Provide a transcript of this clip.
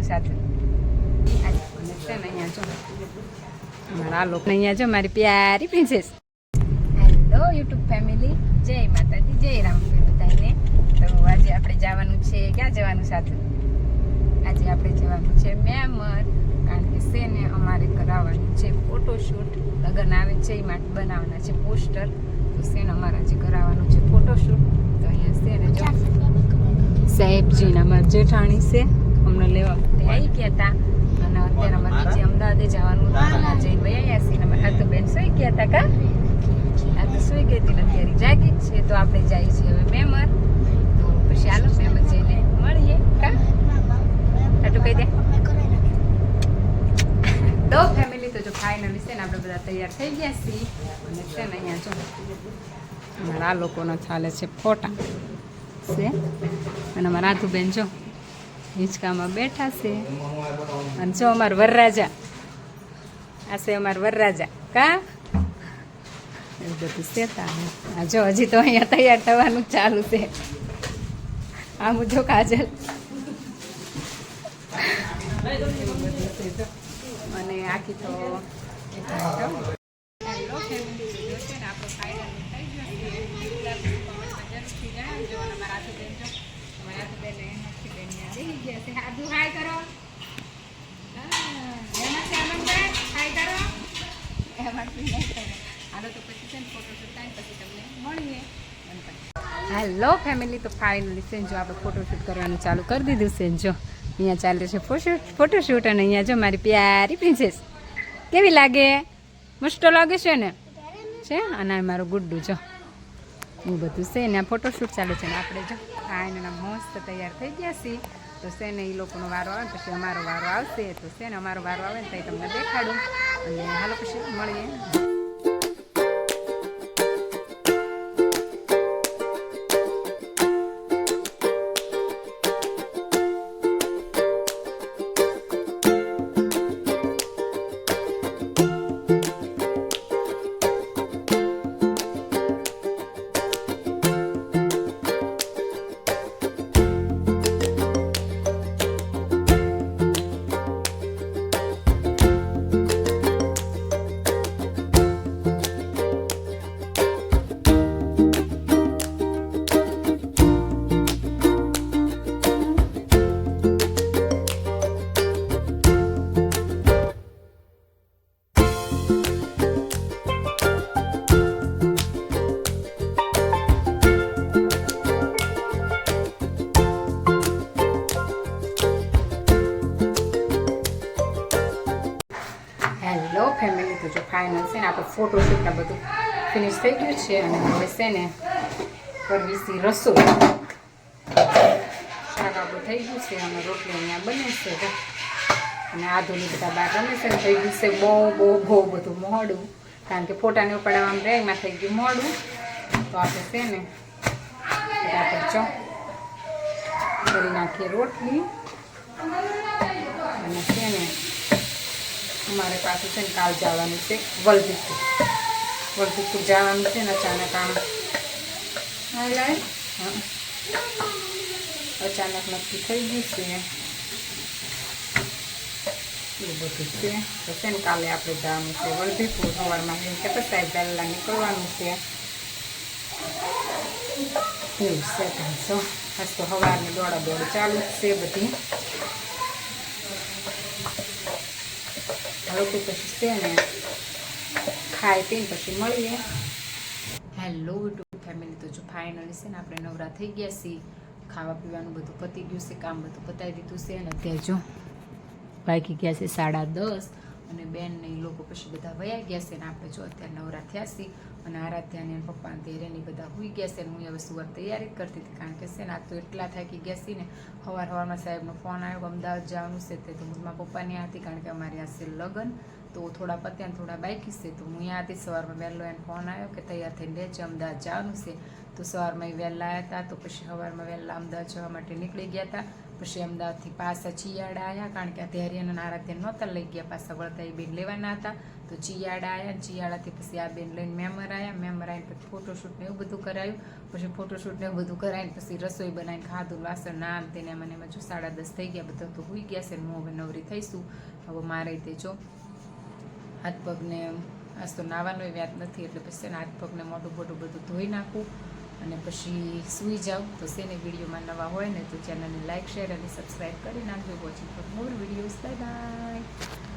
જવાનું સાથે અહીંયા જો મારા લોકો અહીંયા જો મારી પ્યારી પ્રિન્સેસ. હેલો યુટ્યુબ ફેમિલી, જય માતાજી, જય રામભાઈ બધાને. તો આજે આપણે જવાનું છે, ક્યાં જવાનું સાથે? આજે આપણે જવાનું છે મેમર, કારણ કે છે ને અમારે કરાવવાનું છે ફોટોશૂટ. લગ્ન આવે છે એ માટે બનાવવાના છે પોસ્ટર. તો છે ને અમારે આજે કરાવવાનું છે ફોટોશૂટ. તો અહીંયા છે ને જો સાહેબજીને અમારા જેઠાણી છે, અમને લેવા આવી ગયા હતા. અને અત્યારે અમારે નીચે અમદાવાદે જવાનું જઈને વયા છીએ. અમારા હાથ બેન સુઈ ગયા હતા કા? આ તો સુઈ ગઈ હતી, અત્યારે જાગી જ છે. તો આપણે જઈએ છીએ હવે મેમર. તો પછી હાલો મેમર જઈને મળીએ કા? આટલું કહી દે. તો ફેમિલી તો જો ફાઇનલી છે ને આપણે બધા તૈયાર થઈ ગયા છીએ. અને છે ને અહીંયા જો અમારા આ લોકોનો ચાલે છે ફોટા છે. અને અમારા આધુબેન જો હિંચકામાં બેઠા છે. અને જો અમારા વરરાજા, આ છે અમારા વરરાજા કા? એવું બધું છે. આ જો હજી તો અહીંયા તૈયાર થવાનું ચાલુ છે. આમ જો કાજલ અને આખી તો હેલો ફેમિલી, તો ફાઇનલી છે જો આપણે ફોટોશૂટ કરવાનું ચાલુ કરી દીધું છે. જો અહીંયા ચાલે છે ફોટોશૂટ. અને અહીંયા જો મારી પ્યારી પ્રિન્સેસ કેવી લાગે? મસ્ત લાગે છે ને છે. અને મારું ગુડ્ડું જો એવું બધું છે ને આ ફોટોશૂટ ચાલે છે. ને આપણે જો ફાઇનલ મસ્ત તૈયાર થઈ ગયા છીએ. તો છે ને એ લોકોનો વારો આવે પછી અમારો વારો આવશે. તો છે ને અમારો વારો આવે ને તો તમને દેખાડું. અને હાલો પછી મળીએ. હેલો ફેમિલી, તો જો ફાઇનલ છે ને આપણે ફોટોશૂટને બધું ફિનિશ થઈ ગયું છે. અને હવે છે ને કરવી રસોઈ. શાક આપણું થઈ ગયું છે અને રોટલી અહીંયા બને છે. અને આધુનિક બધા બહાર રમે છે ને થઈ ગયું છે બહુ બધું મોડું, કારણ કે ફોટાને ઉપાડવામાં ડ્રાઈમાં થઈ ગયું મોડું. તો આપણે છે ને ફટાફટ જો કરી નાખીએ રોટલી. અને છે ને અમારે પાસે છે ને કાલ જવાનું છે વલભીપુર જવાનું છે ને અચાનક. આમ હા અચાનક નક્કી થઈ ગયું છે એવું બધું છે. તો છે ને કાલે આપણે જવાનું છે વલભીપુર. સવારમાં એમ કે સાહેબ પહેલાં નીકળવાનું છે એવું છે. તો આજ તો સવારની દોડ ચાલુ જ છે બધી. હવે તો પછી છે ને ખાઈ પીને પછી મળીએ. હેલો યુટ્યુબ ફેમિલી, તો જો ફાઇનલી છે ને આપણે નવરા થઈ ગયા છીએ. ખાવા પીવાનું બધું પતી ગયું છે, કામ બધું પતાવી દીધું છે. અને અત્યારે જો વાગી ગયા છે 10:30. અને બેન ને એ લોકો પછી બધા વયા ગયા છે. ને આપણે જો અત્યારે નવરા થયા છીએ. અને આરાધ્યા ને પપ્પા તેરેની બધા હોઈ ગયા છે. ને હું હવે સુવાર તૈયારી કરતી હતી, કારણ કે છે ને આ તો એટલા થાકી ગયા છીએ ને. સવારમાં સાહેબનો ફોન આવ્યો અમદાવાદ જવાનું છે. તે તો હું મારા પપ્પાની હતી, કારણ કે અમારી આ છે લગ્ન. તો થોડા પત્યા ને થોડા બાકી છે. તો હું ત્યાંથી સવારમાં વહેલો એને ફોન આવ્યો કે તૈયાર થઈને રહેજે, અમદાવાદ જવાનું છે. તો સવારમાં એ વહેલા આવ્યા હતા. તો પછી સવારમાં વહેલા અમદાવાદ જવા માટે નીકળી ગયા હતા. પછી અમદાવાદથી પાછા ચિયાડા આવ્યા, કારણ કે આ ધૈર્યના નારાતે નહોતા લઈ ગયા, પાછા વળતા એ બેન લેવાના હતા. તો ચિયાડા આવ્યા, ચિયાડાથી પછી આ બેન લઈને મેમર આવ્યા, મેમર આવીને પછી ફોટોશૂટ ને એવું બધું કરાયું. પછી ફોટોશૂટ ને એવું બધું કરાવીને પછી રસોઈ બનાવીને ખાધું, વાસણ ના તેને મને જો 10:30 થઈ ગયા, બધા તો હોઈ ગયા છે. હું હવે નવરી થઈશું. હવે મારે તે જો હાથ પગને આજ તો નાવાનો વ્યાત નથી, એટલે પછી હાથ પગને મોઢું બોઢું બધું ધોઈ નાખું અને પછી સૂઈ જાઉં. તો શેને વિડીયોમાં નવા હોય ને તો ચેનલને લાઇક, શેર અને સબસ્ક્રાઈબ કરી નાખજો. Watching for more videos. Bye bye.